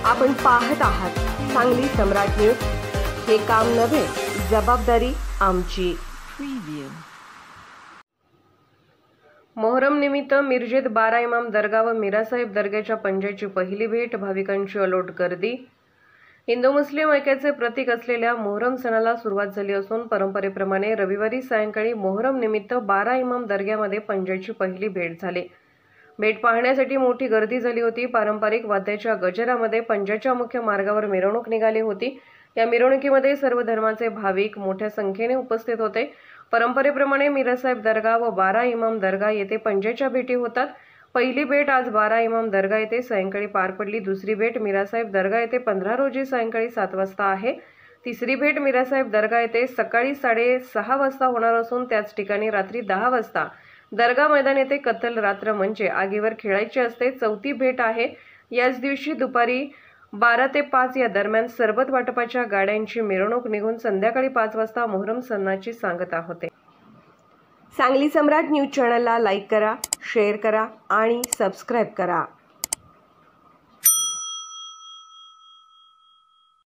आपण पाहत आहात सांगली सम्राट न्यूज। हे काम नव्हे, जबाबदारी आमची। मोहरम निमित्त मिरजेत 12 इमाम दर्गा व मीरासाहेब दर्ग्याच्या पंजाची पहिली भेट, भाविकांची अलोट गर्दी। हिंदू मुस्लिम ऐक्याचे प्रतीक असलेल्या मोहरम सणाला सुरुवात झाली असून परंपरेप्रमाणे रविवारी सायंकाळी मोहरम निमित्त 12 इमाम दर्ग्यामध्ये पंजाची पहिली भेट झाली। भेट पाहण्यासाठी मोठी गर्दी झाली होती। पारंपरिक वाद्याच्या गजरामध्ये पंजाच्या मुख्य मार्गावर मिरवणूक निघाली होती। या मिरवणुकीमध्ये सर्व धर्माचे भाविक मोठ्या संख्येने उपस्थित होते। परंपरेप्रमाणे मीरासाहेब दर्गा व 12 इमाम दर्गा येथे पंजाच्या भेटी होतात। पहिली भेट आज 12 इमाम दर्गा येथे सायंकाळी पार पडली। दुसरी भेट मीरासाहेब दर्गा येथे 15 रोजी सायंकाळी 7 वाजता आहे। तिसरी भेट मीरासाहेब दर्गा येथे सकाळी 6:30 वाजता होणार असून त्याच ठिकाणी रात्री 10 वाजता दर्गा मैदान येथे कत्तल रात्र म्हणजे आगीवर खेळायचे असते। चौथी भेट आहे। याच दिवशी दुपारी 12 ते 5 या दरम्यान सरबत वाटपाच्या गाड्यांची मिरवणूक निघून संध्याकाळी 5 वाजता मोहरम सणाची सांगता होते। सांगली सम्राट न्यूज चॅनलला लाईक करा, शेअर करा आणि सबस्क्राइब करा।